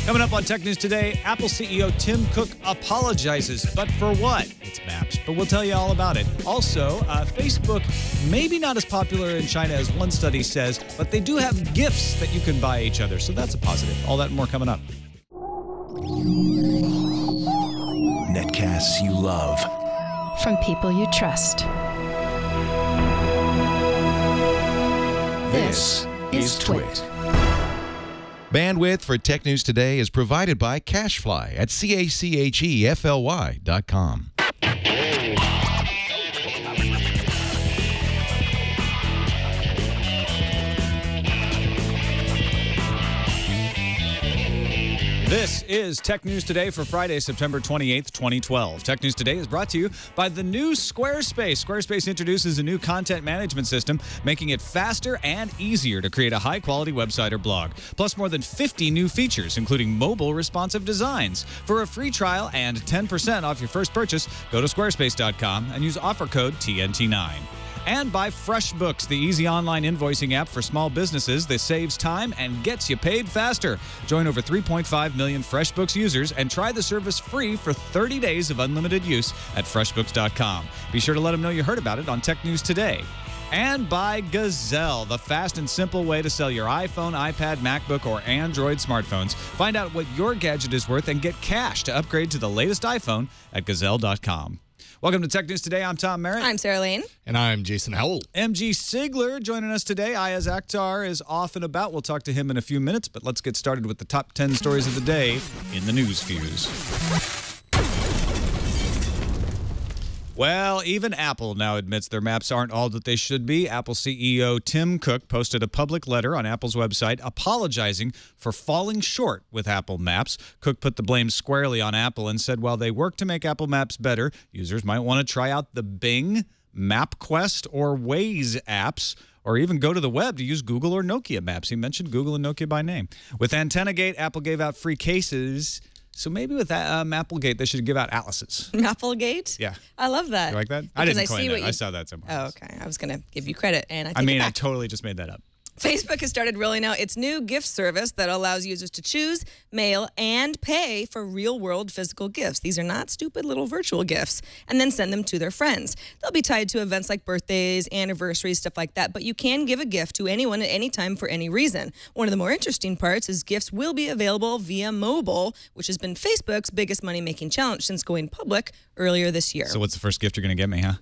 Coming up on Tech News Today, Apple CEO Tim Cook apologizes. But for what? It's Maps, but we'll tell you all about it. Also, Facebook, maybe not as popular in China as one study says, but they do have gifts that you can buy each other, so that's a positive. All that and more coming up. Netcasts you love. From people you trust. This is TWiT. Bandwidth for Tech News Today is provided by Cachefly at CACHEFLY.com. This is Tech News Today for Friday, September 28th, 2012. Tech News Today is brought to you by the new Squarespace. Squarespace introduces a new content management system, making it faster and easier to create a high-quality website or blog. Plus, more than 50 new features, including mobile responsive designs. For a free trial and 10% off your first purchase, go to squarespace.com and use offer code TNT9. And by FreshBooks, the easy online invoicing app for small businesses that saves time and gets you paid faster. Join over 3.5 million FreshBooks users and try the service free for 30 days of unlimited use at freshbooks.com. Be sure to let them know you heard about it on Tech News Today. And by Gazelle, the fast and simple way to sell your iPhone, iPad, MacBook, or Android smartphones. Find out what your gadget is worth and get cash to upgrade to the latest iPhone at Gazelle.com. Welcome to Tech News Today. I'm Tom Merritt. I'm Sarah Lane. And I'm Jason Howell. MG Siegler joining us today. Ayaz Akhtar is off and about. We'll talk to him in a few minutes, but let's get started with the top 10 stories of the day in the News Fuse. Well, even Apple now admits their maps aren't all that they should be. Apple CEO Tim Cook posted a public letter on Apple's website apologizing for falling short with Apple Maps. Cook put the blame squarely on Apple and said while they work to make Apple Maps better, users might want to try out the Bing, MapQuest, or Waze apps, or even go to the web to use Google or Nokia Maps. He mentioned Google and Nokia by name. With AntennaGate, Apple gave out free cases. So maybe with that Map-ologate, they should give out atlases. Map-ologate? Yeah. I love that. You like that? I didn't coin that. I saw that somewhere. Oh, okay. I was going to give you credit, and I mean, I totally just made that up. Facebook has started rolling out its new gift service that allows users to choose, mail, and pay for real-world physical gifts. These are not stupid little virtual gifts, and then send them to their friends. They'll be tied to events like birthdays, anniversaries, stuff like that, but you can give a gift to anyone at any time for any reason. One of the more interesting parts is gifts will be available via mobile, which has been Facebook's biggest money-making challenge since going public earlier this year. So what's the first gift you're going to get me, huh?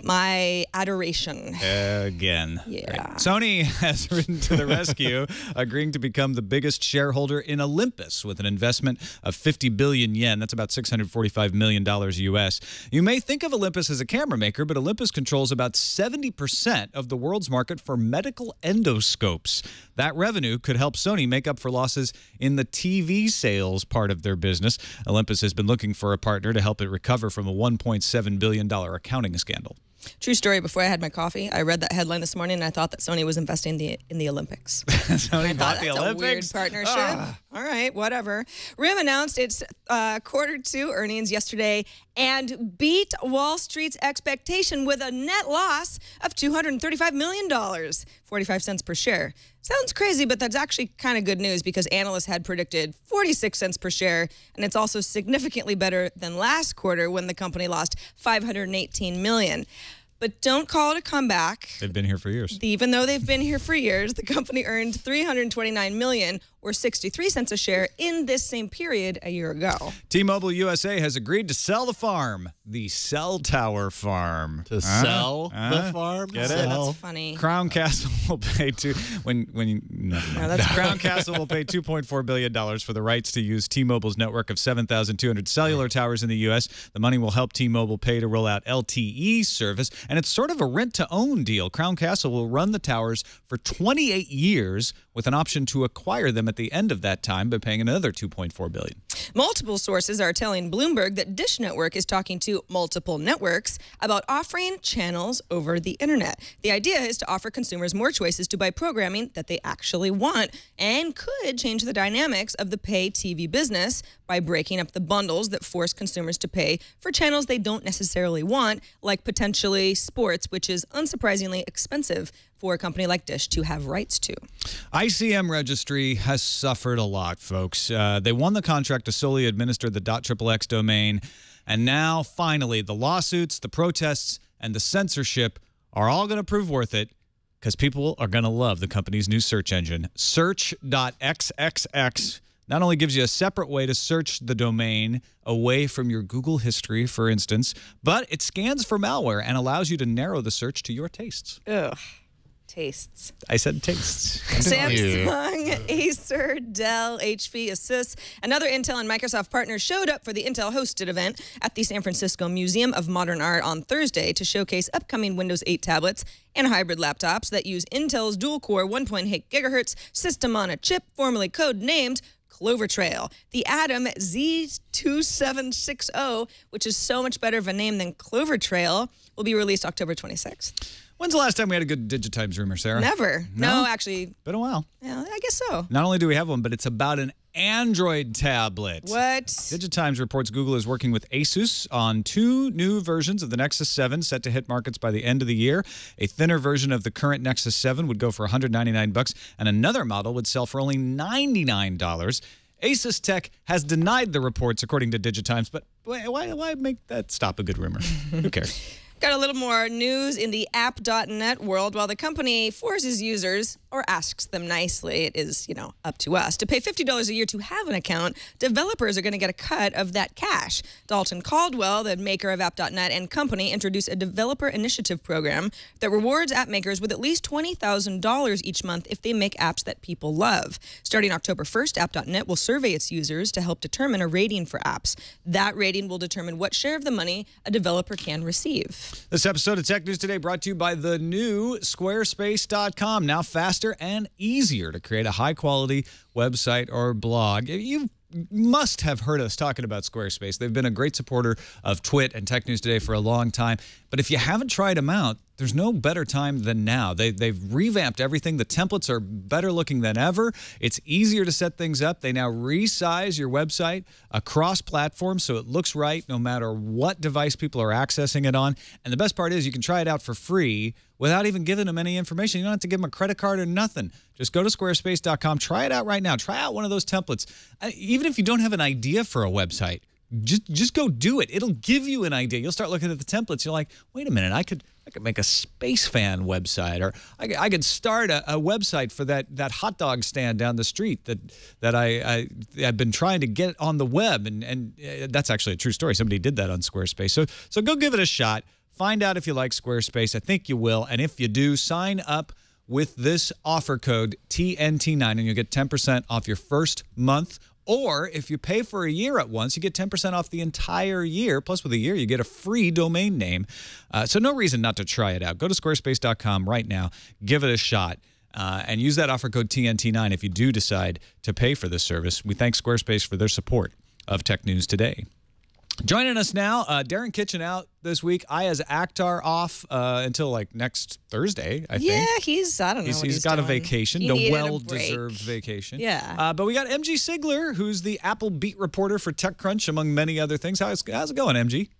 My adoration. Again. Yeah. Great. Sony has ridden to the rescue, agreeing to become the biggest shareholder in Olympus with an investment of 50 billion yen. That's about $645 million US. You may think of Olympus as a camera maker, but Olympus controls about 70% of the world's market for medical endoscopes. That revenue could help Sony make up for losses in the TV sales part of their business. Olympus has been looking for a partner to help it recover from a $1.7 billion accounting scandal. True story. Before I had my coffee, I read that headline this morning, and I thought that Sony was investing in the Olympics. Sony bought the Olympics? A weird partnership. All right, whatever. RIM announced its Q2 earnings yesterday and beat Wall Street's expectation with a net loss of $235 million, 45 cents per share. Sounds crazy, but that's actually kind of good news because analysts had predicted 46 cents per share, and it's also significantly better than last quarter when the company lost $518 million. But don't call it a comeback. They've been here for years. Even though they've been here for years, the company earned $329 million or 63 cents a share in this same period a year ago. T-Mobile USA has agreed to sell the farm, the cell tower farm. To sell the farm? Get it? That's funny. Crown Castle will pay Crown Castle will pay $2.4 billion for the rights to use T-Mobile's network of 7,200 cellular towers in the U.S. The money will help T-Mobile pay to roll out LTE service, and it's sort of a rent-to-own deal. Crown Castle will run the towers for 28 years with an option to acquire them at the end of that time by paying another $2.4 billion. Multiple sources are telling Bloomberg that Dish Network is talking to multiple networks about offering channels over the internet. The idea is to offer consumers more choices to buy programming that they actually want and could change the dynamics of the pay TV business by breaking up the bundles that force consumers to pay for channels they don't necessarily want, like potentially sports, which is unsurprisingly expensive for a company like Dish to have rights to. ICM Registry has suffered a lot, folks. They won the contract to solely administer the .xxx domain, and now, finally, the lawsuits, the protests, and the censorship are all going to prove worth it, because people are going to love the company's new search engine. Search.xxx not only gives you a separate way to search the domain away from your Google history, for instance, but it scans for malware and allows you to narrow the search to your tastes. Ugh. Tastes. I said tastes. Samsung, Acer, Dell, HP, Asus, and other Intel and Microsoft partners showed up for the Intel-hosted event at the San Francisco Museum of Modern Art on Thursday to showcase upcoming Windows 8 tablets and hybrid laptops that use Intel's dual-core 1.8 gigahertz system on a chip, formerly codenamed Clover Trail. The Atom Z2760, which is so much better of a name than Clover Trail, will be released October 26th. When's the last time we had a good Digitimes rumor, Sarah? Never. No, actually. Been a while. Yeah, I guess so. Not only do we have one, but it's about an Android tablet. What? Digitimes reports Google is working with Asus on 2 new versions of the Nexus 7 set to hit markets by the end of the year. A thinner version of the current Nexus 7 would go for $199, and another model would sell for only $99. Asus Tech has denied the reports, according to Digitimes, but why make that stop a good rumor? Who cares? Got a little more news in the app.net world. While the company forces users, or asks them nicely, it is, up to us, to pay $50 a year to have an account, developers are going to get a cut of that cash. Dalton Caldwell, the maker of app.net and company, introduced a developer initiative program that rewards app makers with at least $20,000 each month if they make apps that people love. Starting October 1st, app.net will survey its users to help determine a rating for apps. That rating will determine what share of the money a developer can receive. This episode of Tech News Today brought to you by the new Squarespace.com. Now faster and easier to create a high-quality website or blog. You must have heard us talking about Squarespace. They've been a great supporter of TWiT and Tech News Today for a long time. But if you haven't tried them out, there's no better time than now. They've revamped everything. The templates are better looking than ever. It's easier to set things up. They now resize your website across platforms so it looks right no matter what device people are accessing it on. And the best part is you can try it out for free without even giving them any information. You don't have to give them a credit card or nothing. Just go to squarespace.com. Try it out right now. Try out one of those templates. Even if you don't have an idea for a website, just go do it. It'll give you an idea. You'll start looking at the templates. You're like, wait a minute, I could make a space fan website, or I could start a website for that hot dog stand down the street that I've been trying to get on the web, and that's actually a true story. Somebody did that on Squarespace. So go give it a shot. Find out if you like Squarespace. I think you will. And if you do, sign up with this offer code TNT9 and you'll get 10% off your first month. Or if you pay for a year at once, you get 10% off the entire year. Plus, with a year, you get a free domain name. So no reason not to try it out. Go to squarespace.com right now. Give it a shot. And use that offer code TNT9 if you do decide to pay for this service. We thank Squarespace for their support of Tech News Today. Joining us now, Darren Kitchen out this week. Aya's Akhtar off until like next Thursday, I think. Yeah, I don't know what he's got doing. A vacation, a well-deserved vacation. Yeah. But we got MG Siegler, who's the Apple beat reporter for TechCrunch, among many other things. How's it going, MG?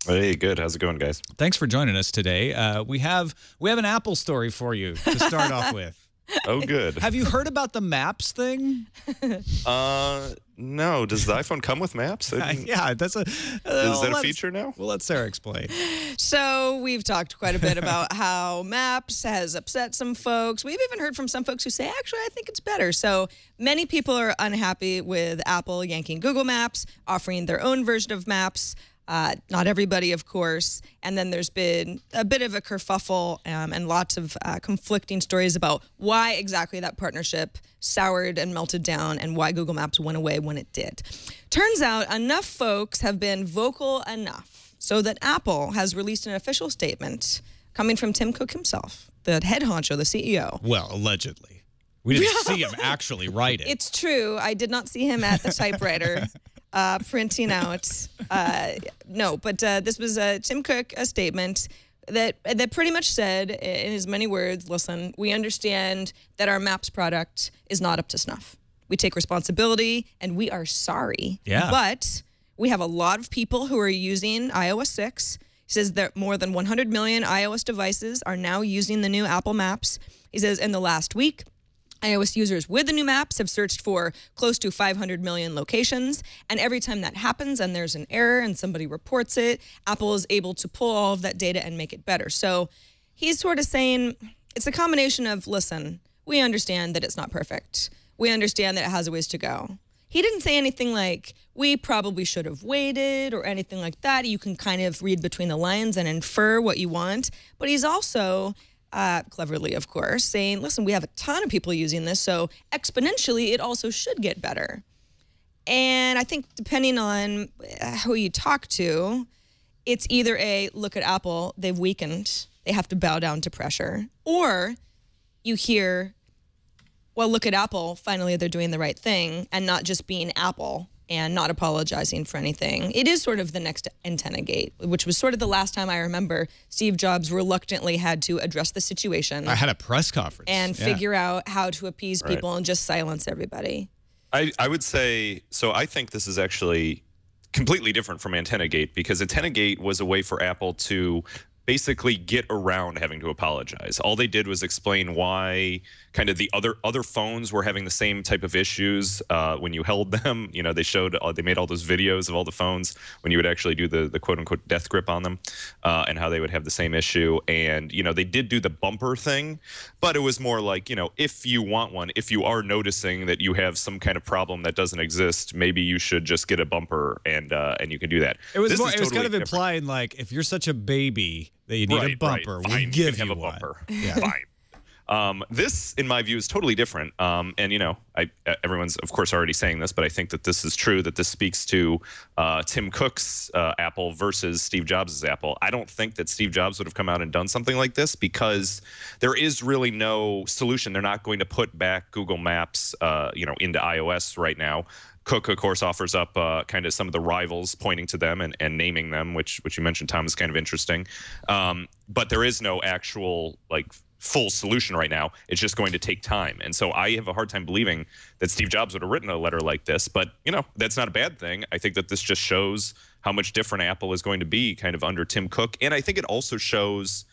Hey, good. How's it going, guys? Thanks for joining us today. We have an Apple story for you to start off with. Oh, good. Have you heard about the Maps thing? No. Does the iPhone come with Maps? Yeah, that's a. Is that a feature now? Well, let Sarah explain. So we've talked quite a bit about how Maps has upset some folks. We've even heard from some folks who say, actually, I think it's better. So many people are unhappy with Apple yanking Google Maps, offering their own version of Maps. Not everybody, of course. And then there's been a bit of a kerfuffle and lots of conflicting stories about why exactly that partnership soured and melted down and why Google Maps went away when it did. Turns out enough folks have been vocal enough so that Apple has released an official statement coming from Tim Cook himself, the head honcho, the CEO. Well, allegedly. We didn't see him actually write it. It's true. I did not see him at the typewriter. Printing out. No, but this was Tim Cook, a statement that pretty much said, in as many words, listen, we understand that our Maps product is not up to snuff. We take responsibility, and we are sorry. Yeah. But we have a lot of people who are using iOS 6, He says that more than 100 million iOS devices are now using the new Apple Maps. He says in the last week, iOS users with the new maps have searched for close to 500 million locations. And every time that happens and there's an error and somebody reports it, Apple is able to pull all of that data and make it better. So he's sort of saying it's a combination of, listen, we understand that it's not perfect. We understand that it has a ways to go. He didn't say anything like, we probably should have waited or anything like that. You can kind of read between the lines and infer what you want. But he's also cleverly, of course, saying, listen, we have a ton of people using this, so exponentially it also should get better. And I think depending on who you talk to, it's either a, look at Apple, they've weakened, they have to bow down to pressure, or you hear, well, look at Apple, finally they're doing the right thing and not just being Apple and not apologizing for anything. It is sort of the next antenna gate, which was sort of the last time I remember Steve Jobs reluctantly had to address the situation. I had a press conference. And figure out how to appease people and just silence everybody. I would say, so I think this is actually completely different from Antenna Gate, because Antenna Gate was a way for Apple to basically get around having to apologize. All they did was explain why kind of the other phones were having the same type of issues when you held them. You know, they showed, they made all those videos of all the phones when you would actually do the quote unquote death grip on them, and how they would have the same issue. And, you know, they did do the bumper thing, but it was more like, you know, if you want one, if you are noticing that you have some kind of problem that doesn't exist, maybe you should just get a bumper and you can do that. It was more, it was kind of implying like, if you're such a baby that you need a bumper, we give you a bumper. Yeah. Fine. This, in my view, is totally different. And, you know, everyone's, of course, already saying this, but I think that this is true, that this speaks to Tim Cook's Apple versus Steve Jobs' Apple. I don't think that Steve Jobs would have come out and done something like this, because there is really no solution. They're not going to put back Google Maps, you know, into iOS right now. Cook, of course, offers up kind of some of the rivals, pointing to them and naming them, which you mentioned, Tom, is kind of interesting. But there is no actual, like, full solution right now. It's just going to take time. And so I have a hard time believing that Steve Jobs would have written a letter like this. But, you know, that's not a bad thing. I think that this just shows how much different Apple is going to be kind of under Tim Cook. And I think it also shows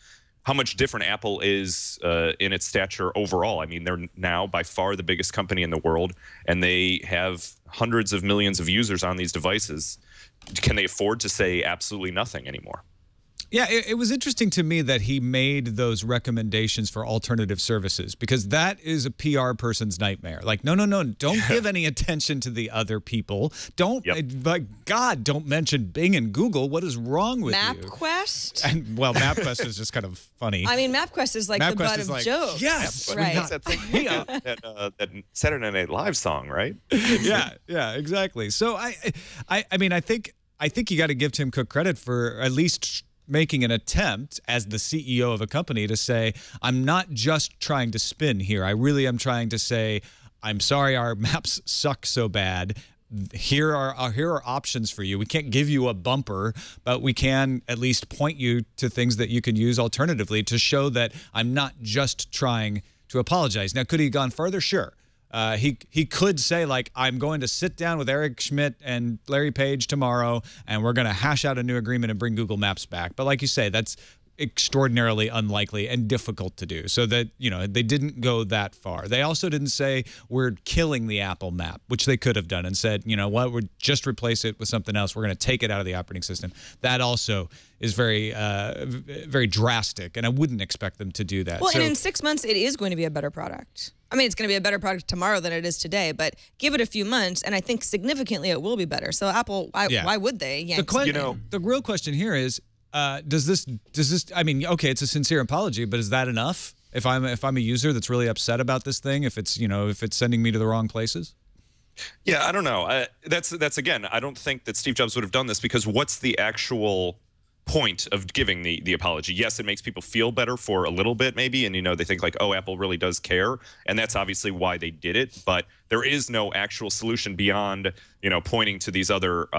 how much different Apple is in its stature overall. I mean, they're now by far the biggest company in the world, and they have hundreds of millions of users on these devices. Can they afford to say absolutely nothing anymore? Yeah, it was interesting to me that he made those recommendations for alternative services, because that is a PR person's nightmare. Like, no, don't give any attention to the other people. Don't, by God, don't mention Bing and Google. What is wrong with you? MapQuest? And, well, MapQuest is just kind of funny. I mean, MapQuest is like the butt of jokes. Yes, right. that Saturday Night Live song, right? yeah, exactly. So I mean, I think you got to give Tim Cook credit for at least making an attempt as the CEO of a company to say, I'm not just trying to spin here. I really am trying to say, I'm sorry our maps suck so bad. Here are options for you. We can't give you a bumper, but we can at least point you to things that you can use alternatively to show that I'm not just trying to apologize. Now, could he have gone further? Sure. He could say, like, I'm going to sit down with Eric Schmidt and Larry Page tomorrow, and we're going to hash out a new agreement and bring Google Maps back. But like you say, that's extraordinarily unlikely and difficult to do. So that, you know, they didn't go that far. They also didn't say we're killing the Apple Map, which they could have done, and said, you know what, we'll just replace it with something else. We're going to take it out of the operating system. That also is very, very drastic, and I wouldn't expect them to do that. Well, and in 6 months, it is going to be a better product. I mean, it's going to be a better product tomorrow than it is today, but give it a few months, and I think significantly it will be better. So Apple, why would they? The real question here is, does this? I mean, okay, it's a sincere apology, but is that enough? If I'm a user that's really upset about this thing, if it's sending me to the wrong places. Yeah, I don't know. That's again, I don't think that Steve Jobs would have done this, because what's the actual point of giving the apology? Yes, it makes people feel better for a little bit maybe, and, you know, they think like, oh, Apple really does care, and that's obviously why they did it, but there is no actual solution beyond, you know, pointing to these other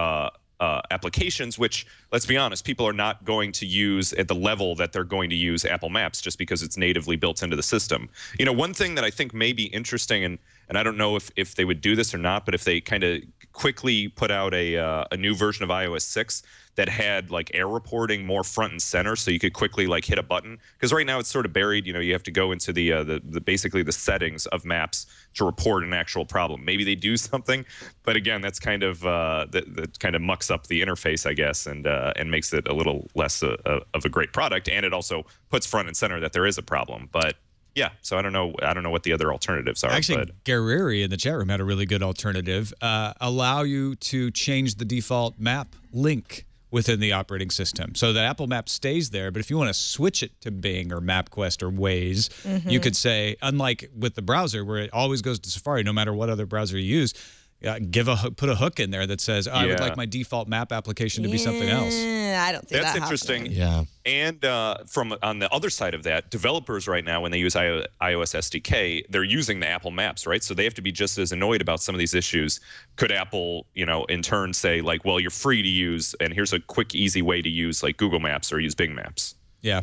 applications, which, let's be honest, people are not going to use at the level that they're going to use Apple Maps just because it's natively built into the system. You know, one thing that I think may be interesting, and I don't know if they would do this or not, but if they kind of quickly put out a new version of iOS 6 that had like error reporting more front and center, so you could quickly like hit a button. Because right now it's sort of buried. You know, you have to go into the basically the settings of Maps to report an actual problem. Maybe they do something, but again, that's kind of that kind of mucks up the interface, I guess, and makes it a little less of a great product. And it also puts front and center that there is a problem. But yeah, so I don't know what the other alternatives are. Actually, Gariri in the chat room had a really good alternative. Allow you to change the default map link within the operating system so that Apple Maps stays there. But if you want to switch it to Bing or MapQuest or Waze, you could say, unlike with the browser where it always goes to Safari no matter what other browser you use, put a hook in there that says, I would like my default map application to be something else. I don't think that's that interesting. happening. Yeah. And from on the other side of that, developers right now, when they use iOS SDK, they're using the Apple Maps, right? So they have to be just as annoyed about some of these issues. Could Apple, in turn say like, well, you're free to use, and here's a quick, easy way to use like Google Maps or use Bing Maps? Yeah.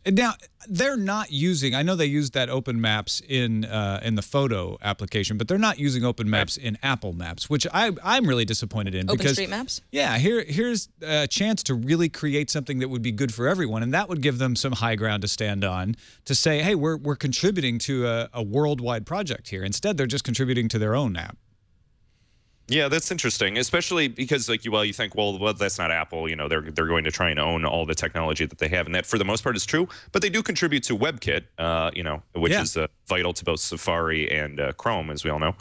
Now, they're not using, I know they use that Open Maps in the photo application, but they're not using Open Maps in Apple Maps, which I'm really disappointed in. Open because, Street Maps? Yeah, here's a chance to really create something that would be good for everyone, and that would give them some high ground to stand on to say, hey, we're contributing to a worldwide project here. Instead, they're just contributing to their own app. Yeah, that's interesting, especially because you think, well, that's not Apple. They're going to try and own all the technology that they have, and that for the most part is true. But they do contribute to WebKit, which is vital to both Safari and Chrome, as we all know.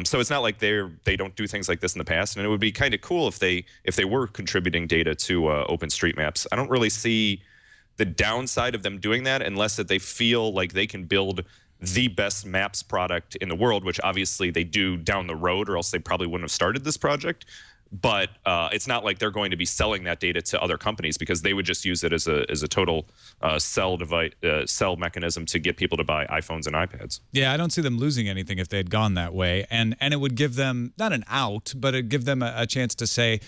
So it's not like they don't do things like this in the past, and it would be kind of cool if they were contributing data to OpenStreetMaps. I don't really see the downside of them doing that unless that they feel like they can build the best maps product in the world, which obviously they do down the road, or else they probably wouldn't have started this project. But it's not like they're going to be selling that data to other companies, because they would just use it as a total sell mechanism to get people to buy iPhones and iPads. Yeah, I don't see them losing anything if they had gone that way, and it would give them not an out, but it'd give them a chance to say,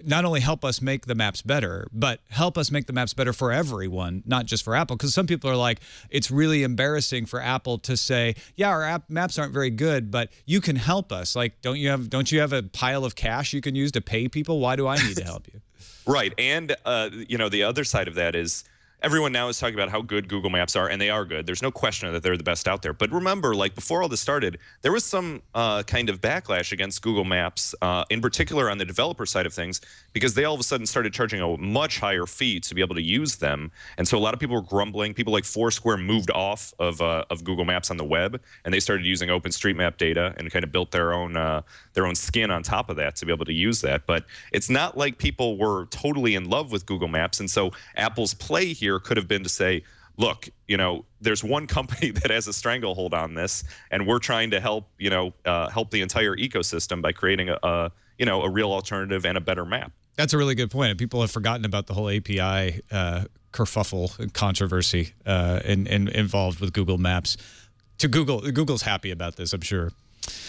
not only help us make the maps better, but help us make the maps better for everyone, not just for Apple. Because some people are like, it's really embarrassing for Apple to say, yeah, our maps aren't very good, but you can help us. Like, don't you have a pile of cash you can use to pay people? Why do I need to help you? Right. And, the other side of that is everyone now is talking about how good Google Maps are, and they are good. There's no question that they're the best out there. But remember, like before all this started, there was some kind of backlash against Google Maps, in particular on the developer side of things, because they all of a sudden started charging a much higher fee to be able to use them. And so a lot of people were grumbling. People like Foursquare moved off of Google Maps on the web, and they started using OpenStreetMap data and kind of built their own skin on top of that to be able to use that. But it's not like people were totally in love with Google Maps. And so Apple's play here could have been to say, look, there's one company that has a stranglehold on this, and we're trying to help the entire ecosystem by creating a real alternative and a better map. That's a really good point. And people have forgotten about the whole API kerfuffle and controversy involved with Google Maps. Google's happy about this, I'm sure.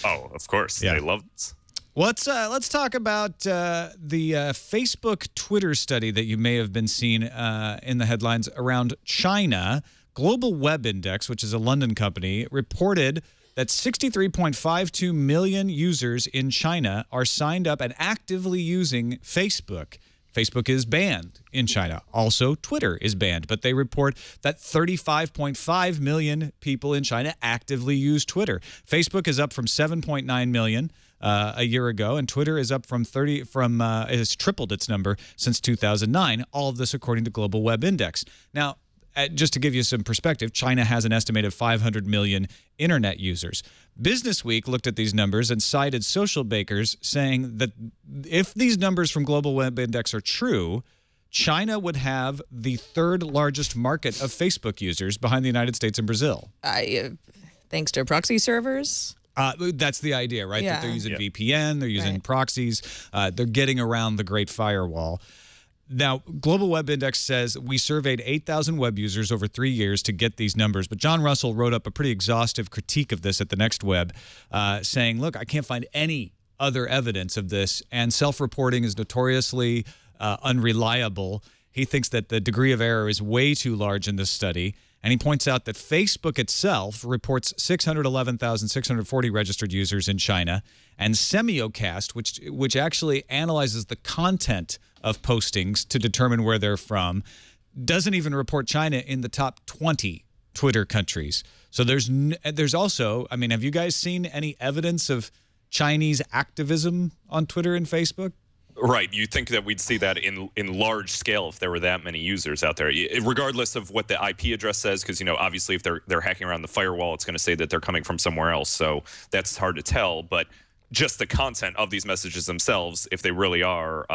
Oh, of course. Yeah. They love this. Let's talk about the Facebook Twitter study that you may have been seeing in the headlines around China. Global Web Index, which is a London company, reported that 63.52 million users in China are signed up and actively using Facebook. Facebook is banned in China. Also, Twitter is banned, but they report that 35.5 million people in China actively use Twitter. Facebook is up from 7.9 million a year ago, and Twitter is up it has tripled its number since 2009. All of this according to Global Web Index. Now, just to give you some perspective, China has an estimated 500 million internet users. Business Week looked at these numbers and cited social bakers, saying that if these numbers from Global Web Index are true, China would have the third largest market of Facebook users behind the United States and Brazil. Thanks to proxy servers? That's the idea, right? Yeah. That they're using VPN, they're using proxies, they're getting around the Great Firewall. Now, Global Web Index says we surveyed 8,000 web users over 3 years to get these numbers. But John Russell wrote up a pretty exhaustive critique of this at the Next Web, saying, look, I can't find any other evidence of this, and self-reporting is notoriously unreliable. He thinks that the degree of error is way too large in this study, And he points out that Facebook itself reports 611,640 registered users in China, and Semiocast, which actually analyzes the content of postings to determine where they're from, doesn't even report China in the top 20 Twitter countries. So there's also, I mean, have you guys seen any evidence of Chinese activism on Twitter and Facebook? Right. You think that we'd see that in large scale if there were that many users out there, regardless of what the IP address says, because, you know, obviously if they're hacking around the firewall, it's going to say that they're coming from somewhere else. So that's hard to tell. But just the content of these messages themselves, if they really are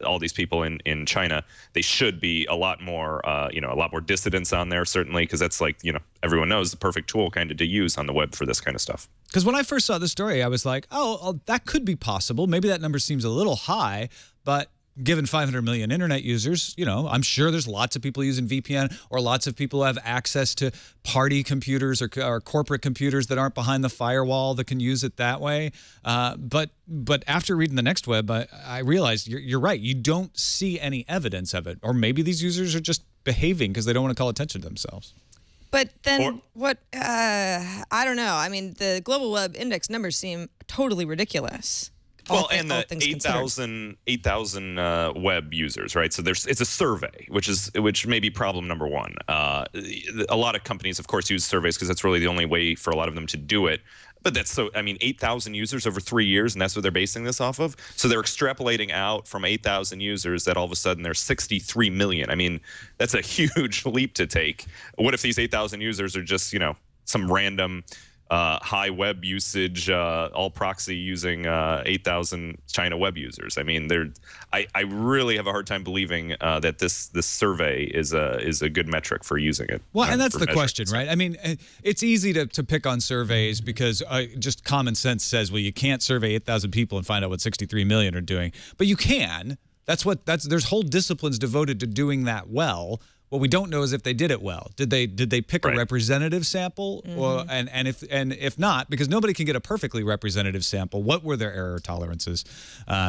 all these people in China, they should be a lot more, you know, a lot more dissidents on there, certainly, because that's like, you know, everyone knows the perfect tool kind of to use on the web for this kind of stuff. Because when I first saw the story, I was like, oh, that could be possible. Maybe that number seems a little high, but given 500 million internet users, you know, I'm sure there's lots of people using VPN, or lots of people have access to party computers or corporate computers that aren't behind the firewall that can use it that way. But after reading the next web, I realized you're right. You don't see any evidence of it. Or maybe these users are just behaving because they don't want to call attention to themselves. But then I don't know. I mean, the Global Web Index numbers seem totally ridiculous. Well, and the 8,000 web users, right? So it's a survey, which may be problem number one. A lot of companies, of course, use surveys because that's really the only way for a lot of them to do it. But that's so, I mean, 8,000 users over 3 years, and that's what they're basing this off of. So they're extrapolating out from 8,000 users that all of a sudden there's 63 million. I mean, that's a huge leap to take. What if these 8,000 users are just, you know, some random high web usage, all proxy using 8,000 China web users? I mean, I really have a hard time believing that this survey is a good metric for using it. Well, and that's the question, right? I mean, it's easy to pick on surveys because just common sense says, well, you can't survey 8,000 people and find out what 63 million are doing, but you can. There's whole disciplines devoted to doing that well. What we don't know is if they did it well. Did they pick a representative sample? Mm-hmm. And if not, because nobody can get a perfectly representative sample, what were their error tolerances?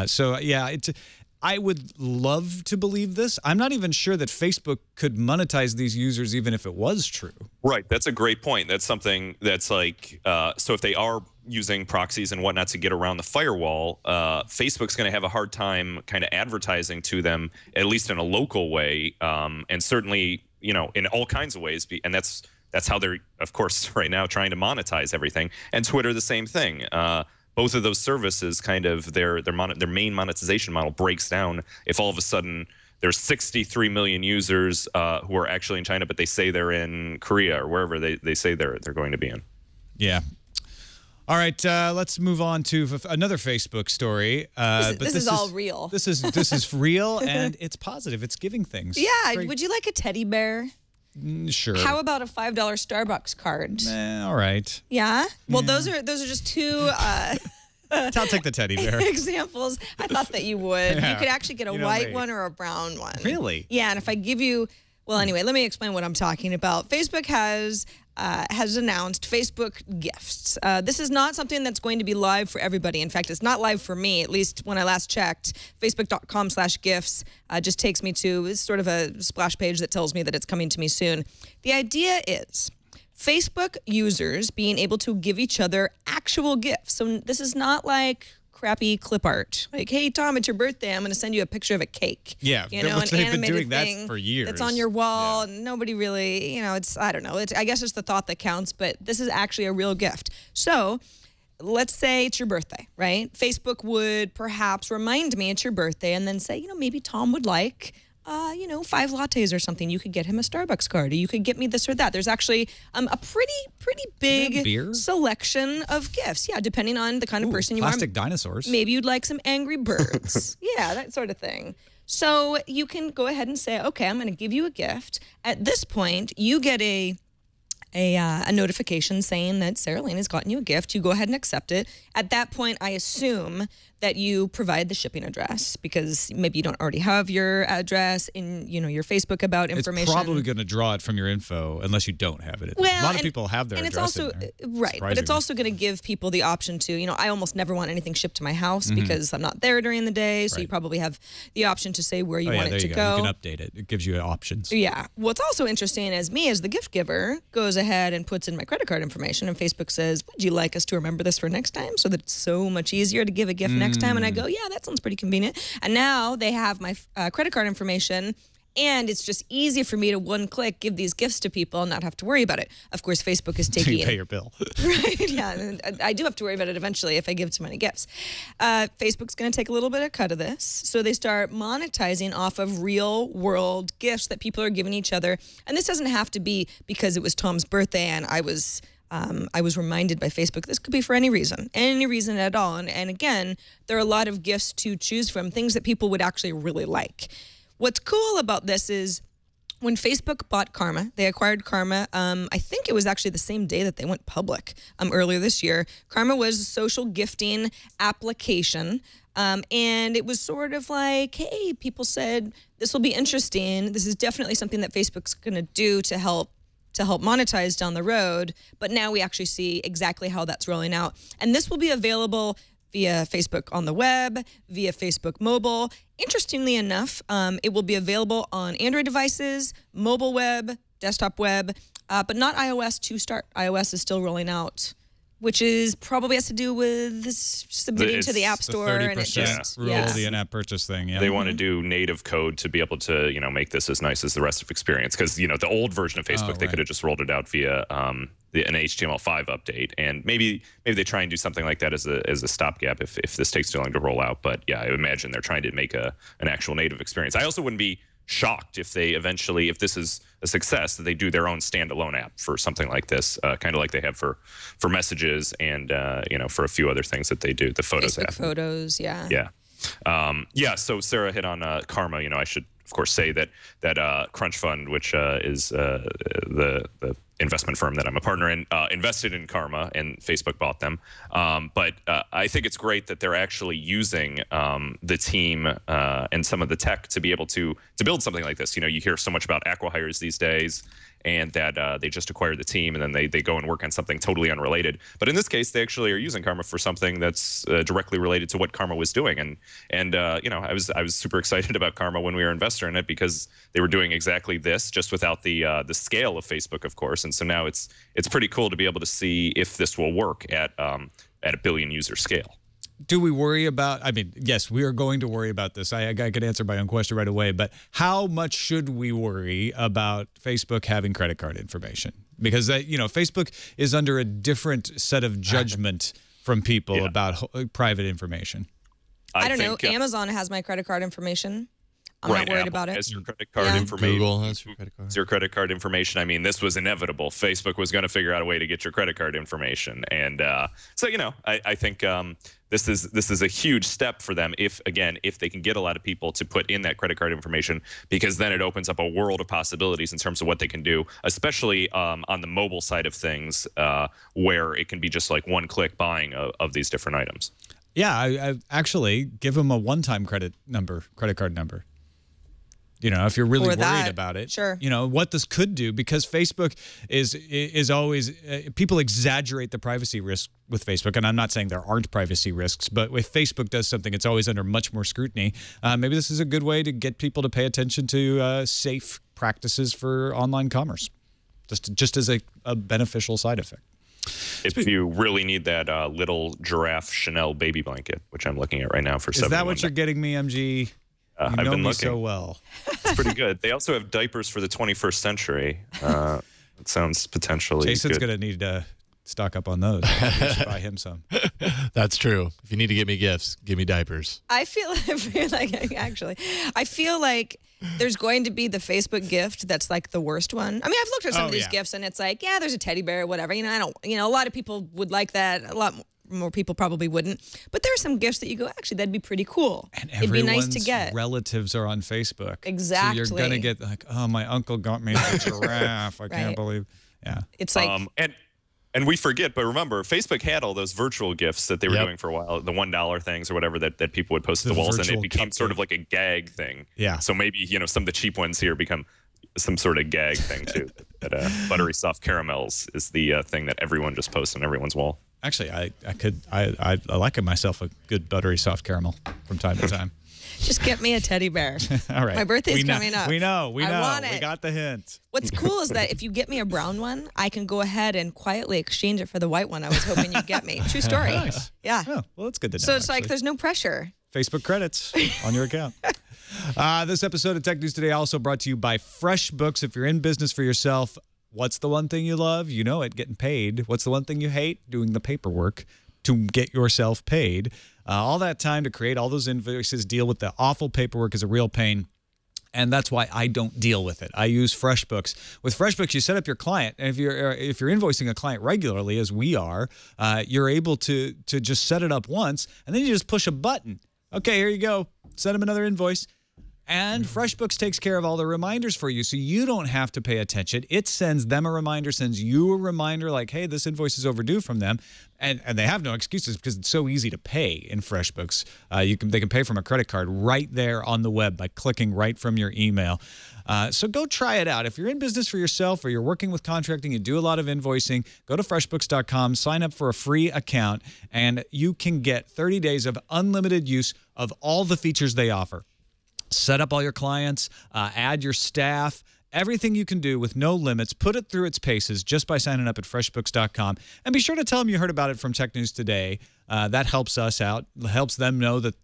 So yeah, I would love to believe this. I'm not even sure that Facebook could monetize these users even if it was true. Right. That's a great point. That's something that's like, so if they are using proxies and whatnot to get around the firewall, Facebook's going to have a hard time kind of advertising to them, at least in a local way, and certainly, you know, in all kinds of ways. And that's how they're, of course, right now trying to monetize everything. And Twitter, the same thing. Both of those services, kind of their main monetization model breaks down if all of a sudden there's 63 million users who are actually in China, but they say they're in Korea or wherever they say they're going to be in. Yeah. All right, let's move on to another Facebook story. This is all real. This is real, and it's positive. It's giving things. Yeah. Would you like a teddy bear? Sure. How about a $5 Starbucks card? All right. Yeah. Well, those are just two. I'll take the teddy bear. Examples. I thought that you would. Yeah. You could actually get a white one or a brown one. Really? Yeah. And if I give you, well, anyway, let me explain what I'm talking about. Facebook has announced Facebook Gifts. This is not something that's going to be live for everybody. In fact, it's not live for me, at least when I last checked. Facebook.com/gifts just takes me to sort of a splash page that tells me that it's coming to me soon. The idea is Facebook users being able to give each other actual gifts. So this is not like crappy clip art. Like, hey, Tom, it's your birthday. I'm going to send you a picture of a cake. Yeah, you know, an they've been animated doing thing that for years. that's on your wall. And nobody really, you know, it's, I don't know. I guess it's the thought that counts, but this is actually a real gift. So let's say it's your birthday, right? Facebook would perhaps remind me it's your birthday and then say, you know, maybe Tom would like, you know, 5 lattes or something. You could get him a Starbucks card, or you could get me this or that. There's actually a pretty big selection of gifts. Yeah, depending on the kind of person you are. Plastic dinosaurs. Maybe you'd like some Angry Birds. Yeah, that sort of thing. So you can go ahead and say, okay, I'm going to give you a gift. At this point, you get a a notification saying that Sarah Lane has gotten you a gift. You go ahead and accept it. At that point, I assume that you provide the shipping address because maybe you don't already have your address in your Facebook about information. It's probably going to draw it from your info unless you don't have it. Well, a lot of people have their address in there. Right, but it's also going to give people the option to, I almost never want anything shipped to my house because I'm not there during the day, so you probably have the option to say where you want it to go. You can update it. It gives you options. Yeah. What's also interesting is me as the gift giver goes ahead and puts in my credit card information, and Facebook says, would you like us to remember this for next time so that it's so much easier to give a gift next time? And I go, yeah, that sounds pretty convenient. And now they have my credit card information, and it's just easy for me to one click give these gifts to people and not have to worry about it. Of course, Facebook is taking you pay your bill. Right, yeah. And I do have to worry about it eventually if I give too many gifts. Facebook's going to take a little bit of cut of this. So they start monetizing off of real world gifts that people are giving each other. And this doesn't have to be because it was Tom's birthday and I was reminded by Facebook. This could be for any reason at all. And again, there are a lot of gifts to choose from, things that people would actually really like. What's cool about this is when Facebook bought Karma, they acquired Karma. I think it was actually the same day that they went public earlier this year. Karma was a social gifting application. And it was sort of like, hey, people said, this will be interesting. This is definitely something that Facebook's going to do to help monetize down the road. But now we actually see exactly how that's rolling out. And this will be available via Facebook on the web, via Facebook mobile. Interestingly enough, it will be available on Android devices, mobile web, desktop web, but not iOS to start. iOS is still rolling out, which is probably has to do with submitting to the App Store. The 30% and it just, rule, the in-app purchase thing. Yeah. They want to do native code to be able to, make this as nice as the rest of experience. Because, the old version of Facebook, they could have just rolled it out via an HTML5 update. And maybe they try and do something like that as a stopgap if this takes too long to roll out. But yeah, I imagine they're trying to make an actual native experience. I also wouldn't be shocked if they eventually, if this is a success, that they do their own standalone app for something like this, kind of like they have for messages and for a few other things that they do. The Photos Facebook app. Photos, yeah. Yeah. So Sarah hit on Karma. I should of course say that Crunch Fund, which is the investment firm that I'm a partner in, invested in Karma, and Facebook bought them. But I think it's great that they're actually using the team and some of the tech to be able to build something like this. You hear so much about acqui-hires these days, and that they just acquired the team and then they go and work on something totally unrelated. But in this case, they actually are using Karma for something that's directly related to what Karma was doing. And I was super excited about Karma when we were investor in it because they were doing exactly this, just without the scale of Facebook, of course. And so now it's pretty cool to be able to see if this will work at a billion user scale. Do we worry about, yes, we are going to worry about this. I could answer my own question right away, but how much should we worry about Facebook having credit card information? Because, Facebook is under a different set of judgment from people about private information. I don't know. Amazon has my credit card information. I'm not worried about it. Has your credit card information. Google has your credit card. Your credit card information. This was inevitable. Facebook was going to figure out a way to get your credit card information, and so I think this is a huge step for them if they can get a lot of people to put in that credit card information, because then it opens up a world of possibilities in terms of what they can do, especially on the mobile side of things, where it can be just like one-click buying of these different items. Yeah, I actually give them a one-time credit card number. If you're really worried about it, sure. What this could do, because Facebook is always people exaggerate the privacy risk with Facebook, and I'm not saying there aren't privacy risks, but if Facebook does something, it's always under much more scrutiny. Maybe this is a good way to get people to pay attention to safe practices for online commerce, just as a beneficial side effect. If you really need that little giraffe Chanel baby blanket, which I'm looking at right now for $71. Is that what you're getting me, MG? I've know been me looking so well. It's pretty good. They also have diapers for the 21st century. It sounds potentially Jason's good. going to need to stock up on those. I should buy him some. That's true. If you need to get me gifts, give me diapers. I feel like there's going to be the Facebook gift that's like the worst one. I've looked at some of these gifts and it's like, yeah, there's a teddy bear or whatever. A lot of people would like that. A lot more people probably wouldn't. But there are some gifts that you go, actually, that'd be pretty cool. And it'd be nice to get. Relatives are on Facebook. Exactly. So you're going to get like, oh, my uncle got me a giraffe. I can't believe. Yeah. It's like and we forget, but remember, Facebook had all those virtual gifts that they were Yep. doing for a while, the $1 things or whatever that people would post to the walls, and it virtual became sort cupcake. of like a gag thing. Yeah. So maybe some of the cheap ones here become some sort of gag thing too. That buttery soft caramels is the thing that everyone just posts on everyone's wall. Actually, I like myself a good buttery soft caramel from time to time. just get me a teddy bear. All right. My birthday's coming up. We know. I want We it. got the hint. What's cool is that if you get me a brown one, I can go ahead and quietly exchange it for the white one I was hoping you'd get me. True story. Nice. Yeah. Oh, well, that's good to know. So it's like actually. there's no pressure. Facebook credits on your account. This episode of Tech News Today also brought to you by FreshBooks. If you're in business for yourself, what's the one thing you love? You know it, getting paid. What's the one thing you hate? Doing the paperwork to get yourself paid. All that time to create all those invoices, deal with the awful paperwork is a real pain. And that's why I don't deal with it. I use FreshBooks. With FreshBooks, you set up your client, and if you're invoicing a client regularly, as we are, you're able to just set it up once, and then you just push a button. Okay, here you go. Send them another invoice. And FreshBooks takes care of all the reminders for you, so you don't have to pay attention. It sends them a reminder, sends you a reminder like, hey, this invoice is overdue from them. And they have no excuses because it's so easy to pay in FreshBooks. They can pay from a credit card right there on the web by clicking right from your email. So go try it out. If you're in business for yourself or you're working with contracting, you do a lot of invoicing, go to freshbooks.com, sign up for a free account, and you can get 30 days of unlimited use of all the features they offer. Set up all your clients, add your staff, everything you can do with no limits. Put it through its paces just by signing up at freshbooks.com. And be sure to tell them you heard about it from Tech News Today. That helps us out, helps them know that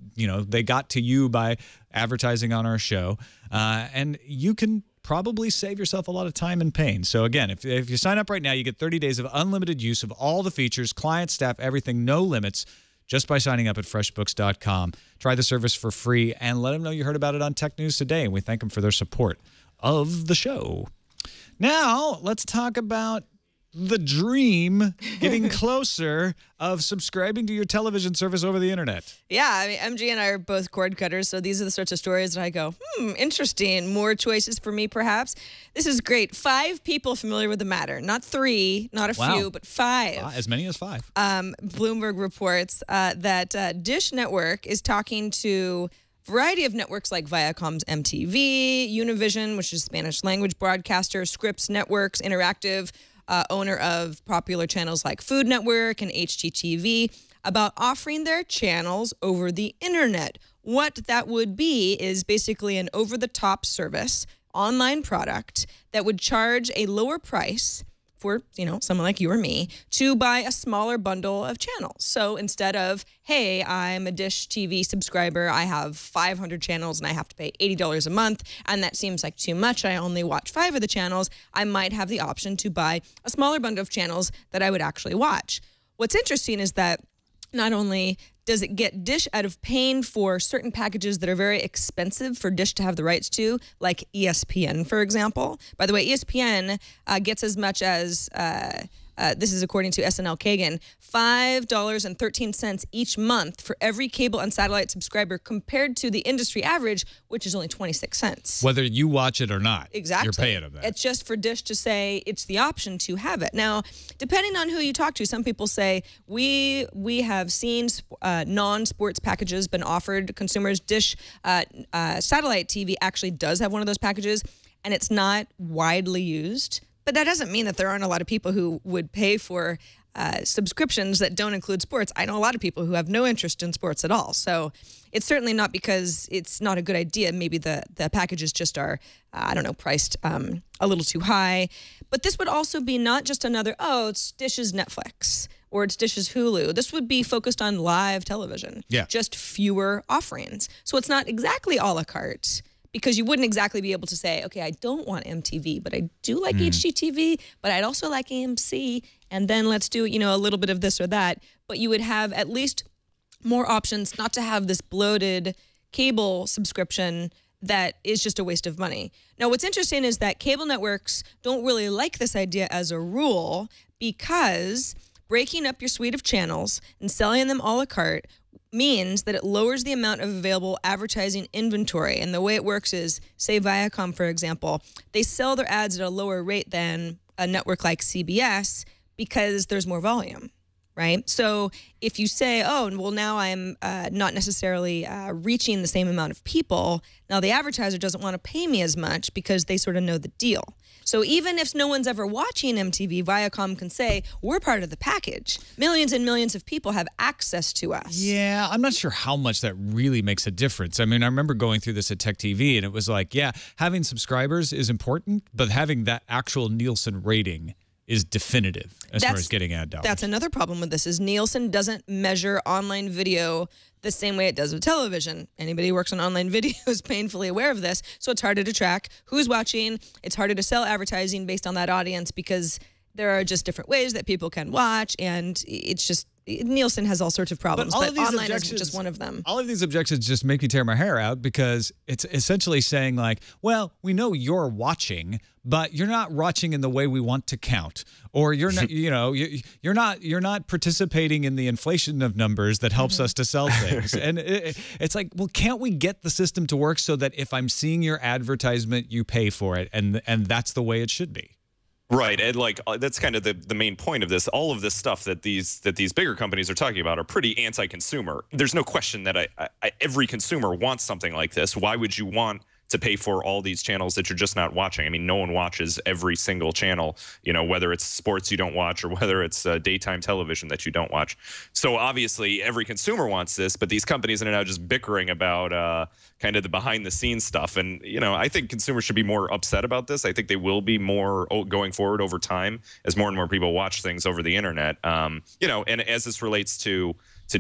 they got to you by advertising on our show. And you can probably save yourself a lot of time and pain. So again, if you sign up right now, you get 30 days of unlimited use of all the features, client, staff, everything, no limits, just by signing up at freshbooks.com. Try the service for free and let them know you heard about it on Tech News Today. And we thank them for their support of the show. Now, let's talk about the dream getting closer of subscribing to your television service over the internet. Yeah, I mean, MG and I are both cord cutters, so these are the sorts of stories that I go, interesting. More choices for me, perhaps. This is great. 5 people familiar with the matter. Not 3, not a few, but 5. As many as 5. Bloomberg reports that Dish Network is talking to a variety of networks like Viacom's MTV, Univision, which is Spanish language broadcaster, Scripps Networks, Interactive, owner of popular channels like Food Network and HGTV, about offering their channels over the internet. What that would be is basically an over-the-top service, online product that would charge a lower price for, someone like you or me to buy a smaller bundle of channels. So instead of, hey, I'm a Dish TV subscriber, I have 500 channels and I have to pay $80 a month, and that seems like too much, I only watch 5 of the channels, I might have the option to buy a smaller bundle of channels that I would actually watch. What's interesting is that not only does it get Dish out of paying for certain packages that are very expensive for Dish to have the rights to, like ESPN, for example. By the way, ESPN gets as much as, this is according to SNL Kagan, $5.13 each month for every cable and satellite subscriber compared to the industry average, which is only 26 cents. Whether you watch it or not, Exactly. you're paying them that. It's just for Dish to say it's the option to have it. Now, depending on who you talk to, some people say we have seen non-sports packages been offered consumers. Dish satellite TV actually does have one of those packages, and it's not widely used. But that doesn't mean that there aren't a lot of people who would pay for subscriptions that don't include sports. I know a lot of people who have no interest in sports at all. So it's certainly not because it's not a good idea. Maybe the packages just are, priced a little too high. But this would also be not just another, it's Dish's Netflix or it's Dish's Hulu. This would be focused on live television. Yeah. Just fewer offerings. So it's not exactly a la carte, because you wouldn't exactly be able to say, okay, I don't want MTV, but I do like HGTV, but I'd also like AMC, and then let's do, a little bit of this or that. But you would have at least more options, not to have this bloated cable subscription that is just a waste of money. Now, what's interesting is that cable networks don't really like this idea as a rule, because breaking up your suite of channels and selling them a la carte means that it lowers the amount of available advertising inventory. And the way it works is, say Viacom, for example, they sell their ads at a lower rate than a network like CBS because there's more volume, right? So if you say, oh, well, now I'm not necessarily reaching the same amount of people, now the advertiser doesn't want to pay me as much because they sort of know the deal. So even if no one's ever watching MTV, Viacom can say, we're part of the package. Millions and millions of people have access to us. Yeah, I'm not sure how much that really makes a difference. I mean, I remember going through this at Tech TV, and it was like, yeah, having subscribers is important, but having that actual Nielsen rating is definitive as far as getting ad dollars. That's another problem with this is Nielsen doesn't measure online video the same way it does with television. Anybody who works on online video is painfully aware of this. So it's harder to track who's watching. It's harder to sell advertising based on that audience because there are just different ways that people can watch, and it's just Nielsen has all sorts of problems, but online is just one of them. All of these objections just make me tear my hair out because it's essentially saying like, well, we know you're watching, but you're not watching in the way we want to count, or you're not, you're not participating in the inflation of numbers that helps us to sell things. And it's like, well, can't we get the system to work so that if I'm seeing your advertisement, you pay for it, and that's the way it should be. Right, and like that's kind of the main point of this. All of this stuff that these bigger companies are talking about are pretty anti-consumer. There's no question that every consumer wants something like this. Why would you want to pay for all these channels that you're just not watching? I mean, no one watches every single channel, whether it's sports you don't watch or whether it's daytime television that you don't watch. So obviously every consumer wants this, but these companies are now just bickering about kind of the behind the scenes stuff. And, I think consumers should be more upset about this. I think they will be more going forward over time as more and more people watch things over the internet. And as this relates to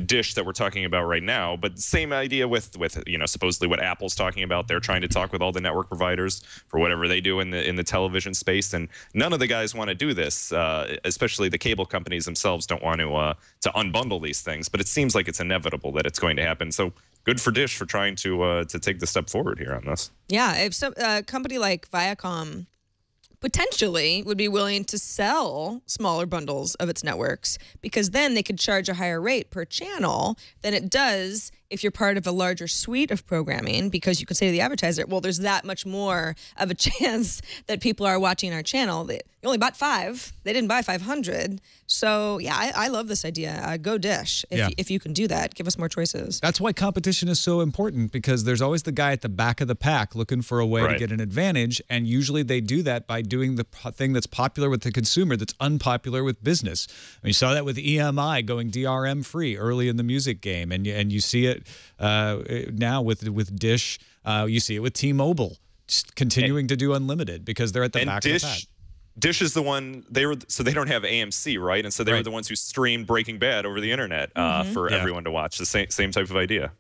Dish that we're talking about right now, but same idea with supposedly what Apple's talking about. They're trying to talk with all the network providers for whatever they do in the television space, and none of the guys want to do this. Especially the cable companies themselves don't want to unbundle these things. But it seems like it's inevitable that it's going to happen. So good for Dish for trying to take the step forward here on this. Yeah, if a company like Viacom potentially would be willing to sell smaller bundles of its networks, because then they could charge a higher rate per channel than it does if you're part of a larger suite of programming, because you could say to the advertiser, well, there's that much more of a chance that people are watching our channel. They only bought 5. They didn't buy 500. So, yeah, I love this idea. Go Dish. If you can do that, give us more choices. That's why competition is so important, because there's always the guy at the back of the pack looking for a way to get an advantage, and usually they do that by doing the thing that's popular with the consumer that's unpopular with business. I mean, you saw that with EMI going DRM free early in the music game, and you see it now with Dish. You see it with T-Mobile just continuing to do unlimited because they're at the back of the pack. Dish is the one they don't have AMC, right? And so they were the ones who streamed Breaking Bad over the internet for everyone to watch. The same type of idea.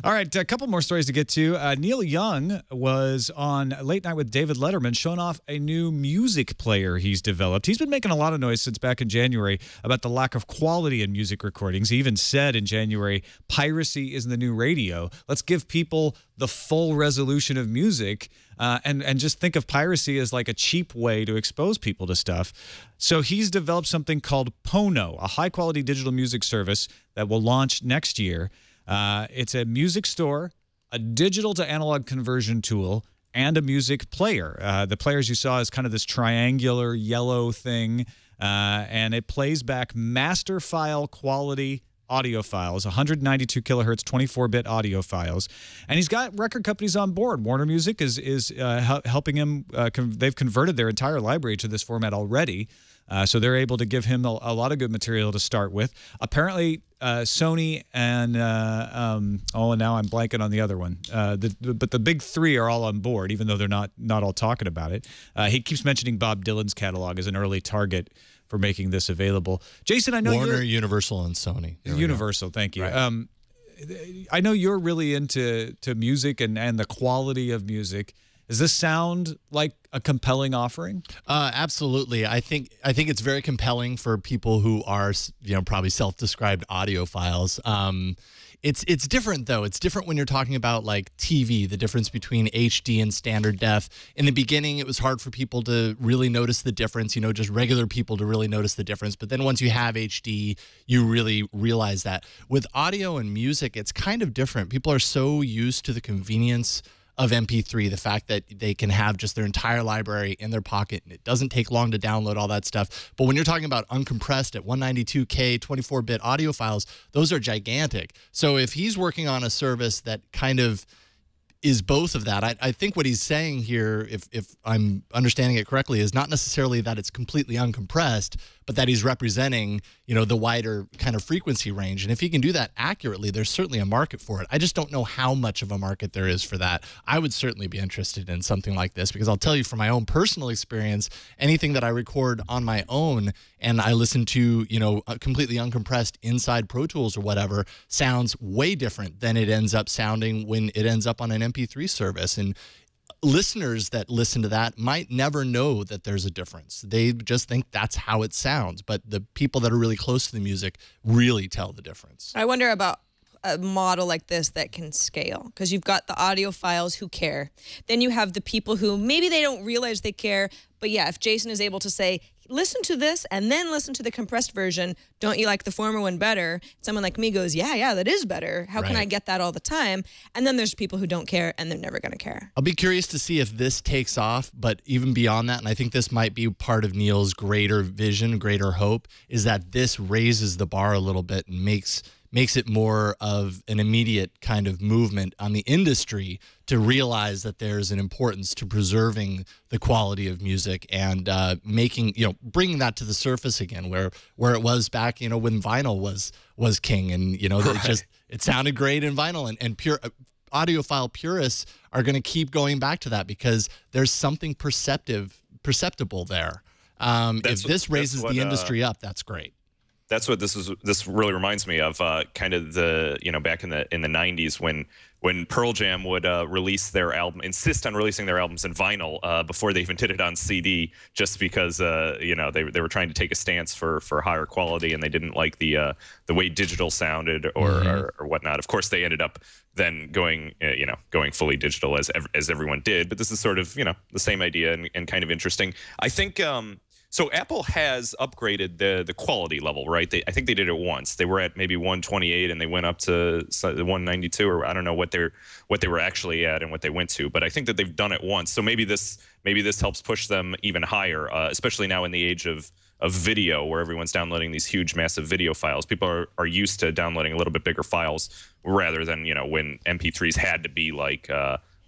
All right, a couple more stories to get to. Neil Young was on Late Night with David Letterman showing off a new music player he's developed. He's been making a lot of noise since back in January about the lack of quality in music recordings. He even said in January, piracy is the new radio. Let's give people the full resolution of music and just think of piracy as like a cheap way to expose people to stuff. So he's developed something called Pono, a high-quality digital music service that will launch next year. It's a music store, a digital to analog conversion tool, and a music player. The players you saw is kind of this triangular yellow thing, and it plays back master file quality audio files, 192 kilohertz, 24-bit audio files. And he's got record companies on board. Warner Music is helping him. They've converted their entire library to this format already. So they're able to give him a lot of good material to start with. Apparently, Sony and and now I'm blanking on the other one. But the big three are all on board, even though they're not all talking about it. He keeps mentioning Bob Dylan's catalog as an early target for making this available. Jason, I know Warner, Universal, and Sony. Universal, thank you. Right. I know you're really into music and the quality of music. Does this sound like a compelling offering? Absolutely. I think it's very compelling for people who are, probably self-described audiophiles. It's different though. It's different when you're talking about like TV, the difference between HD and standard def. In the beginning, it was hard for people to really notice the difference, just regular people to really notice the difference. But then once you have HD, you really realize that. With audio and music, it's kind of different. People are so used to the convenience of MP3, the fact that they can have just their entire library in their pocket and it doesn't take long to download all that stuff. But when you're talking about uncompressed at 192K 24-bit audio files, those are gigantic. So if he's working on a service that kind of is both of that, I think what he's saying here, if I'm understanding it correctly, is not necessarily that it's completely uncompressed, but that he's representing, the wider kind of frequency range. And if he can do that accurately, there's certainly a market for it. I just don't know how much of a market there is for that. I would certainly be interested in something like this, because I'll tell you from my own personal experience, anything that I record on my own and I listen to, completely uncompressed inside Pro Tools or whatever, sounds way different than it ends up sounding when it ends up on an MP3 service. And listeners that listen to that might never know that there's a difference. They just think that's how it sounds. But the people that are really close to the music really tell the difference. I wonder about a model like this that can scale, because you've got the audiophiles who care. Then you have the people who maybe they don't realize they care. But yeah, if Jason is able to say, listen to this and then listen to the compressed version, don't you like the former one better? Someone like me goes, yeah, that is better. How can I get that all the time? And then there's people who don't care, and they're never going to care. I'll be curious to see if this takes off, but even beyond that, and I think this might be part of Neil's greater vision, greater hope, is that this raises the bar a little bit and makes it more of an immediate kind of movement on the industry to realize that there's an importance to preserving the quality of music and bringing that to the surface again, where it was back, when vinyl was king, and it sounded great in vinyl, and pure audiophile purists are going to keep going back to that because there's something perceptible there. If this raises the industry up, that's great. That's what this really reminds me of, kind of the, back in the 90s when Pearl Jam would insist on releasing their albums in vinyl before they even did it on CD, just because they were trying to take a stance for higher quality, and they didn't like the way digital sounded or whatnot. Of course, they ended up then going fully digital as everyone did. But this is sort of the same idea and kind of interesting. I think. So Apple has upgraded the quality level, right? I think they did it once. They were at maybe 128, and they went up to 192, or I don't know what they were actually at and what they went to. But I think that they've done it once. So maybe this helps push them even higher, especially now in the age of video, where everyone's downloading these huge, massive video files. People are used to downloading a little bit bigger files rather than when MP3s had to be like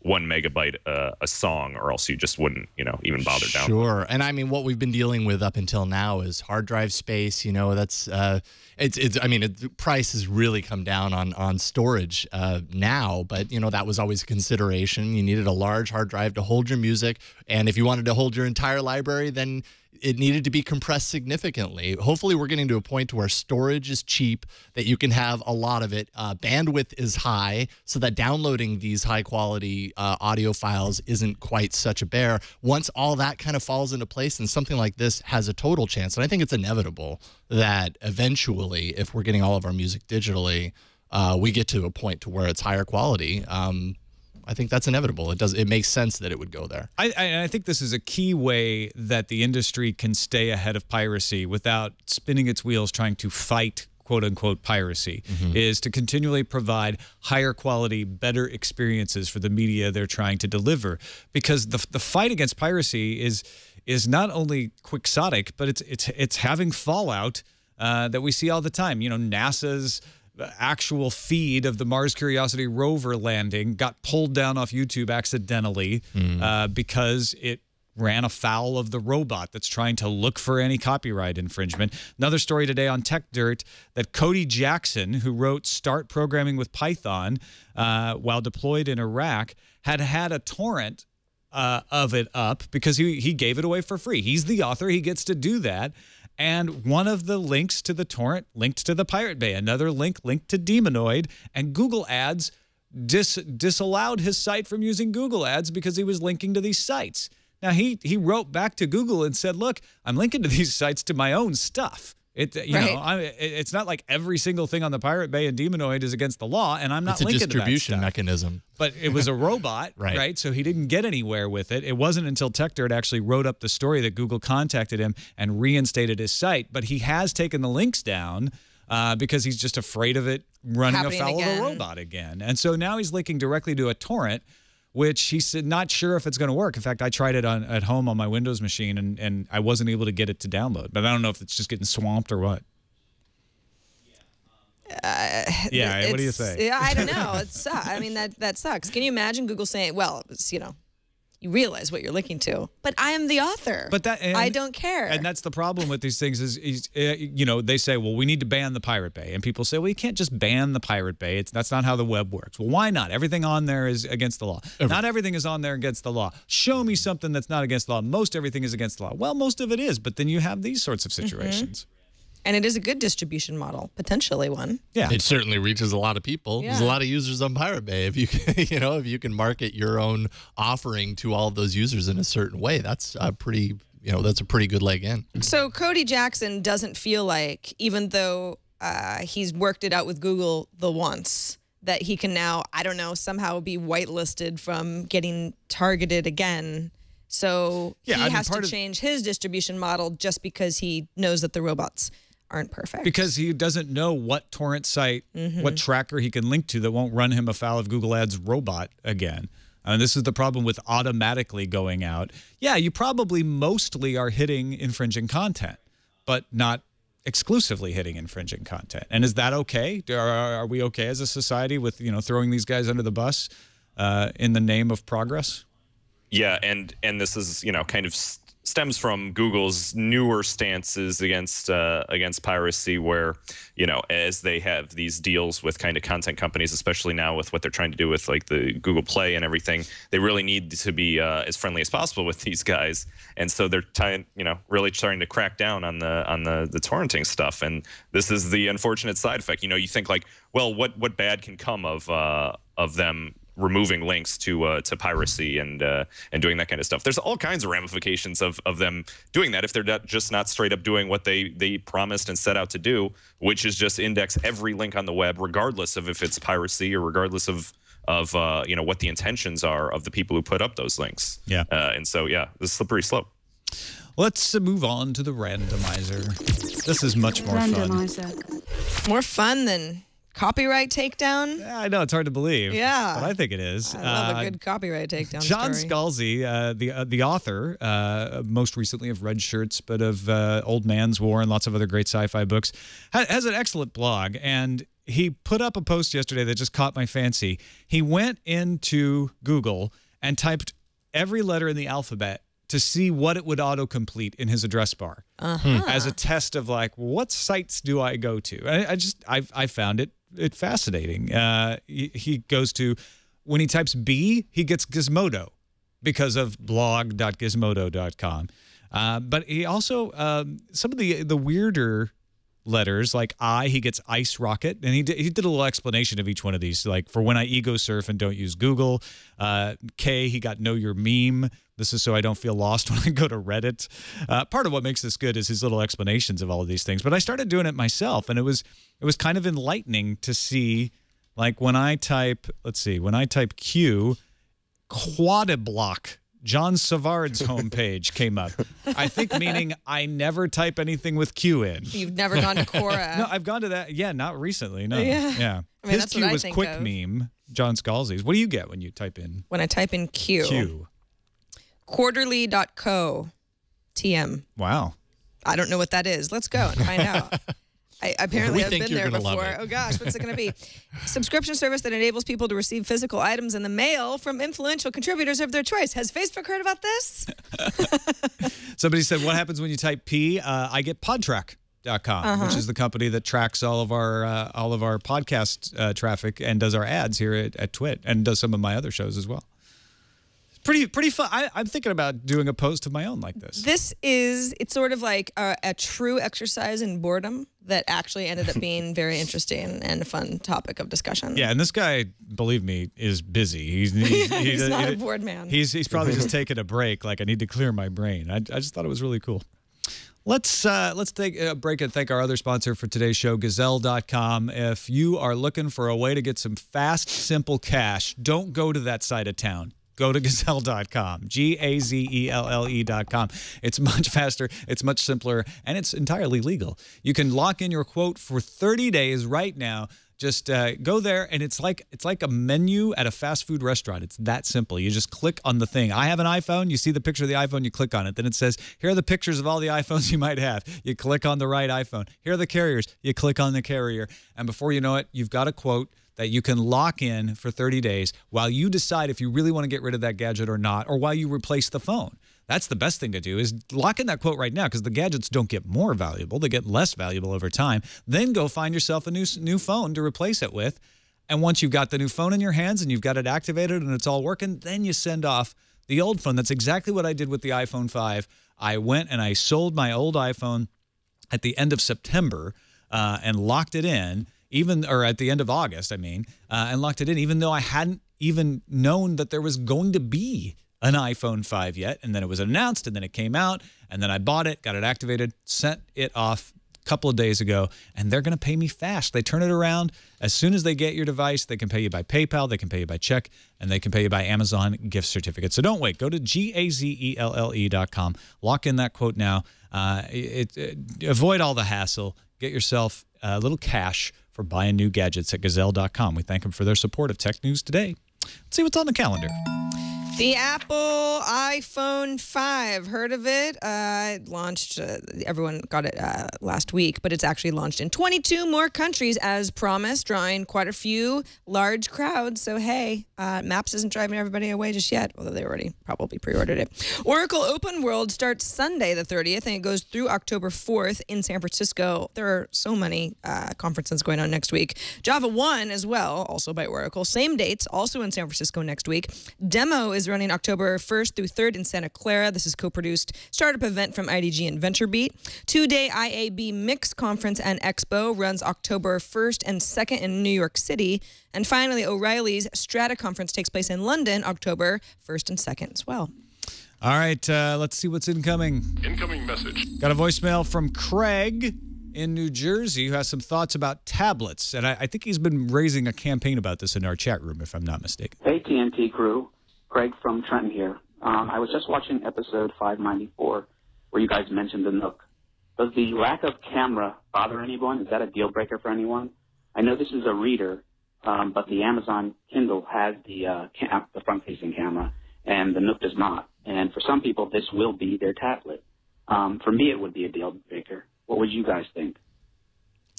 1 megabyte a song, or else you just wouldn't, even bother downloading. Sure. And I mean, what we've been dealing with up until now is hard drive space. That's the price has really come down on storage now, but that was always a consideration. You needed a large hard drive to hold your music, and if you wanted to hold your entire library, then it needed to be compressed significantly. Hopefully we're getting to a point where storage is cheap, that you can have a lot of it. Bandwidth is high, so that downloading these high quality audio files isn't quite such a bear. Once all that kind of falls into place, then something like this has a total chance. And I think it's inevitable that eventually, if we're getting all of our music digitally, we get to a point to where it's higher quality. I think that's inevitable. It makes sense that it would go there. I think this is a key way that the industry can stay ahead of piracy without spinning its wheels trying to fight quote-unquote piracy, is to continually provide higher quality, better experiences for the media they're trying to deliver. Because the fight against piracy is not only quixotic, but it's having fallout that we see all the time. NASA's actual feed of the Mars Curiosity rover landing got pulled down off YouTube accidentally because it ran afoul of the robot that's trying to look for any copyright infringement. Another story today on TechDirt that Cody Jackson, who wrote Start Programming with Python while deployed in Iraq, had a torrent of it up because he gave it away for free. He's the author. He gets to do that. And one of the links to the torrent linked to the Pirate Bay. Another link linked to Demonoid. And Google Ads disallowed his site from using Google Ads because he was linking to these sites. Now, he wrote back to Google and said, look, I'm linking to these sites to my own stuff. It's not like every single thing on the Pirate Bay and Demonoid is against the law, and I'm not linking to that stuff. It's a distribution mechanism. But it was a robot, right? So he didn't get anywhere with it. It wasn't until TechDirt actually wrote up the story that Google contacted him and reinstated his site. But he has taken the links down because he's just afraid of it running afoul of a robot again. And so now he's linking directly to a torrent, which he said not sure if it's going to work. In fact, I tried it at home on my Windows machine, and I wasn't able to get it to download. But I don't know if it's just getting swamped or what. Yeah, what do you say? Yeah, I don't know. I mean, that sucks. Can you imagine Google saying, well, it's, you realize what you're linking to, but I am the author. But I don't care. And that's the problem with these things is they say, well, we need to ban the Pirate Bay. And people say, well, you can't just ban the Pirate Bay. That's not how the web works. Well, why not? Everything on there is against the law. Not everything is on there against the law. Show me something that's not against the law. Most everything is against the law. Well, most of it is, but then you have these sorts of situations. And it is a good distribution model, potentially one. Yeah, it certainly reaches a lot of people. Yeah. There's a lot of users on Pirate Bay. If you can, if you can market your own offering to all of those users in a certain way, that's a pretty good leg in. So Cody Jackson doesn't feel like, even though he's worked it out with Google the once, that he can now, I don't know, somehow be whitelisted from getting targeted again. So he has to change his distribution model just because he knows that the robots aren't perfect. Because he doesn't know what torrent site, what tracker he can link to that won't run him afoul of Google Ads robot again. And this is the problem with automatically going out. Yeah, you probably mostly are hitting infringing content, but not exclusively hitting infringing content. And is that okay? Are we okay as a society with throwing these guys under the bus in the name of progress? Yeah, and this is kind of stems from Google's newer stances against piracy, where as they have these deals with kind of content companies, especially now with what they're trying to do with like the Google Play and everything, they really need to be as friendly as possible with these guys, and so they're really trying to crack down on the torrenting stuff. And this is the unfortunate side effect. You think like, well, what bad can come of them removing links to piracy and doing that kind of stuff. There's all kinds of ramifications of them doing that if they're just not straight up doing what they promised and set out to do, which is just index every link on the web, regardless of if it's piracy or regardless of what the intentions are of the people who put up those links. Yeah. And so yeah, this is a slippery slope. Let's move on to the randomizer. This is much more fun. More fun than copyright takedown? Yeah, I know, it's hard to believe. Yeah. But I think it is. I love a good copyright takedown John story. Scalzi, the author, most recently of Red Shirts, but of Old Man's War and lots of other great sci-fi books, has an excellent blog. And he put up a post yesterday that just caught my fancy. He went into Google and typed every letter in the alphabet to see what it would autocomplete in his address bar as a test of like, what sites do I go to? I found it fascinating. He goes to, when he types B, he gets Gizmodo because of blog.gizmodo.com. But he also, some of the weirder letters, like I, he gets Ice Rocket, and he did a little explanation of each one of these, like for when I ego surf and don't use Google. K, he got Know Your Meme. This is so I don't feel lost when I go to Reddit. Part of what makes this good is his little explanations of all of these things. But I started doing it myself, and it was kind of enlightening to see, like when I type, when I type Q, Quadiblock, John Savard's homepage came up. I think meaning I never type anything with Q in. You've never gone to Quora. No, I've gone to that. Yeah, not recently. No. Yeah. I mean, his Q was Quick Meme, John Scalzi's. What do you get when you type in? When I type in Q. Quarterly.co. TM. Wow. I don't know what that is. Let's go and find out. I apparently have been there before. Oh gosh, what's it going to be? Subscription service that enables people to receive physical items in the mail from influential contributors of their choice. Has Facebook heard about this? Somebody said, what happens when you type P? I get podtrack.com, which is the company that tracks all of our podcast traffic and does our ads here at TWiT and does some of my other shows as well. Pretty fun. I'm thinking about doing a post of my own like this. It's sort of like a true exercise in boredom that actually ended up being very interesting and a fun topic of discussion. Yeah, and this guy, believe me, is busy. He's not a bored man. He's probably just taking a break. Like, I need to clear my brain. I just thought it was really cool. Let's take a break and thank our other sponsor for today's show, Gazelle.com. If you are looking for a way to get some fast, simple cash, don't go to that side of town. Go to Gazelle.com, Gazelle.com. It's much faster, it's much simpler, and it's entirely legal. You can lock in your quote for 30 days right now Just go there, and it's like a menu at a fast food restaurant. It's that simple. You just click on the thing. I have an iPhone. You see the picture of the iPhone. You click on it. Then it says, here are the pictures of all the iPhones you might have. You click on the right iPhone. Here are the carriers. You click on the carrier. And before you know it, you've got a quote that you can lock in for 30 days while you decide if you really want to get rid of that gadget or not, or while you replace the phone. That's the best thing to do, is lock in that quote right now, because the gadgets don't get more valuable. They get less valuable over time. Then go find yourself a new phone to replace it with. And once you've got the new phone in your hands and you've got it activated and it's all working, then you send off the old phone. That's exactly what I did with the iPhone 5. I went and I sold my old iPhone at the end of September and locked it in, or at the end of August, and locked it in, even though I hadn't even known that there was going to be an iPhone 5 yet. And then it was announced, and then it came out, and then I bought it, got it activated, sent it off a couple of days ago, and they're going to pay me fast. They turn it around. As soon as they get your device, they can pay you by PayPal, they can pay you by check, and they can pay you by Amazon gift certificate. So don't wait. Go to GAZELLE.com. Lock in that quote now. Avoid all the hassle. Get yourself a little cash for buying new gadgets at Gazelle.com. We thank them for their support of Tech News Today. Let's see what's on the calendar. The Apple iPhone 5, heard of it? It launched, everyone got it last week, but it's actually launched in 22 more countries as promised, drawing quite a few large crowds. So, hey, Maps isn't driving everybody away just yet, although they already probably pre-ordered it. Oracle Open World starts Sunday the 30th, and it goes through October 4th in San Francisco. There are so many conferences going on next week. Java 1 as well, also by Oracle. Same dates, also in San Francisco next week. Demo is running October 1st through 3rd in Santa Clara. This is co-produced startup event from IDG and VentureBeat. 2-day IAB Mix Conference and Expo runs October 1st and 2nd in New York City. And finally, O'Reilly's Strata Conference takes place in London, October 1st and 2nd as well. All right, let's see what's incoming. Incoming message. Got a voicemail from Craig in New Jersey who has some thoughts about tablets. And I think he's been raising a campaign about this in our chat room, if I'm not mistaken. Hey, TNT crew. Craig from Trenton here. I was just watching episode 594 where you guys mentioned the Nook. Does the lack of camera bother anyone? Is that a deal breaker for anyone? I know this is a reader, but the Amazon Kindle has the front-facing camera, and the Nook does not. And for some people, this will be their tablet. For me, it would be a deal breaker. What would you guys think?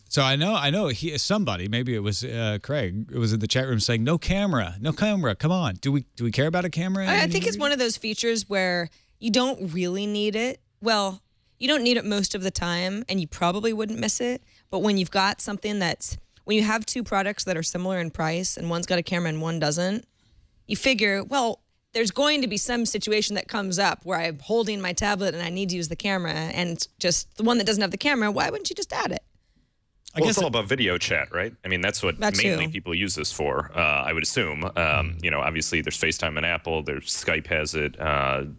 So I know somebody, maybe it was Craig, it was in the chat room saying, no camera, come on. Do we care about a camera? I think it's one of those features where you don't really need it. Well, you don't need it most of the time, and you probably wouldn't miss it. But when you've got something when you have two products that are similar in price, and one's got a camera and one doesn't, you figure, well, there's going to be some situation that comes up where I'm holding my tablet and I need to use the camera, and it's just the one that doesn't have the camera, why wouldn't you just add it? Well, it's all about video chat, right? I mean, that's what mainly people use this for, I would assume. Obviously, there's FaceTime and Apple. There's Skype has it.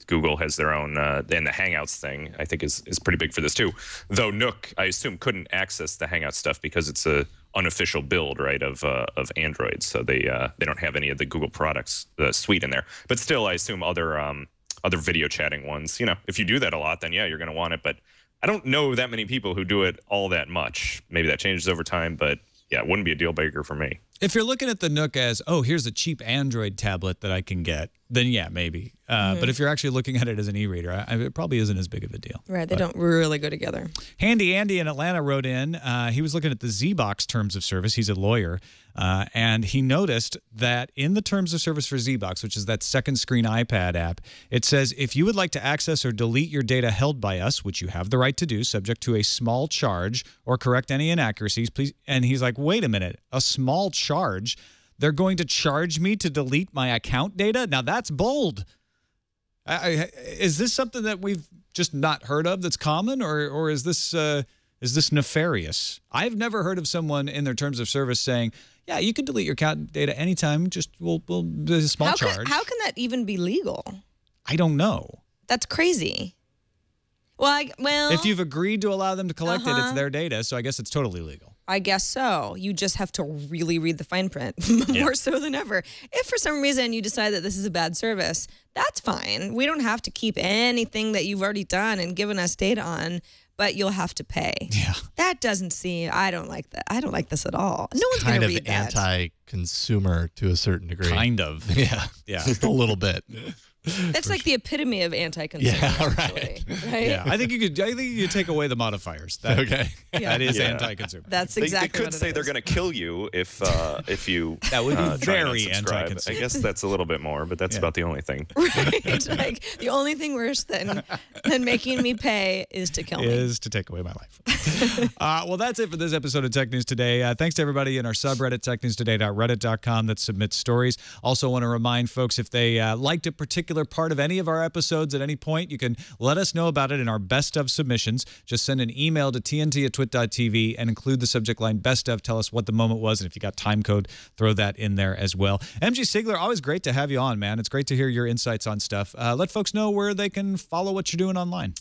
Google has their own. And the Hangouts thing, I think, is pretty big for this, too. Though Nook, I assume, couldn't access the Hangout stuff because it's a unofficial build, right, of Android. So they don't have any of the Google products, the suite in there. But still, I assume other video chatting ones. If you do that a lot, then, yeah, you're going to want it. But I don't know that many people who do it all that much. Maybe that changes over time, but yeah, it wouldn't be a deal breaker for me. If you're looking at the Nook as, oh, here's a cheap Android tablet that I can get, then yeah, maybe. But if you're actually looking at it as an e-reader, it probably isn't as big of a deal. Right, they don't really go together. Handy Andy in Atlanta wrote in, he was looking at the ZBox terms of service. He's a lawyer, and he noticed that in the terms of service for ZBox, which is that second screen iPad app, it says, if you would like to access or delete your data held by us, which you have the right to do, subject to a small charge, or correct any inaccuracies, please. And he's like, wait a minute, a small charge? They're going to charge me to delete my account data? Now that's bold. Is this something that we've just not heard of that's common, or is this nefarious? I've never heard of someone in their terms of service saying, yeah, you can delete your account data anytime, just there's a small charge. How can that even be legal? I don't know. That's crazy. Well, if you've agreed to allow them to collect it, it's their data, so I guess it's totally legal. I guess so. You just have to really read the fine print, more so than ever. If for some reason you decide that this is a bad service, that's fine. We don't have to keep anything that you've already done and given us data on. but you'll have to pay. Yeah. That doesn't seem, I don't like that. I don't like this at all. No one's going to read that. Kind of anti-consumer to a certain degree. Kind of. Yeah. Yeah. Just a little bit. That's like the epitome of anti-consumer. Yeah, right. Yeah, I think you could take away the modifiers. Okay. That is Yeah. anti-consumer. That's They exactly could what it say is. they're going to kill you if you That would be try and very unsubscribe. anti-consumer. I guess that's a little bit more, but that's about the only thing. Right. Like the only thing worse than making me pay is to kill me. Is to take away my life. Well, that's it for this episode of Tech News Today. Thanks to everybody in our subreddit, technewstoday.reddit.com, that submits stories. Also want to remind folks, if they liked a particular part of any of our episodes at any point, you can let us know about it in our best of submissions. Just send an email to tnt@twit.tv and include the subject line best of. Tell us what the moment was, and if you got time code, throw that in there as well. MG Siegler, always great to have you on, man. It's great to hear your insights on stuff. Let folks know where they can follow what you're doing online.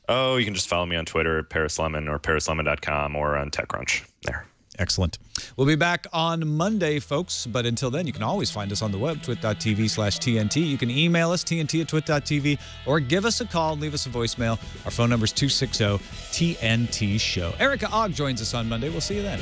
Oh, you can just follow me on Twitter at ParisLemon or ParisLemon.com or on TechCrunch. There. Excellent. We'll be back on Monday, folks. But until then, you can always find us on the web, twit.tv/TNT. You can email us, tnt@twit.tv, or give us a call and leave us a voicemail. Our phone number is 260-TNT-SHOW. Erica Ogg joins us on Monday. We'll see you then.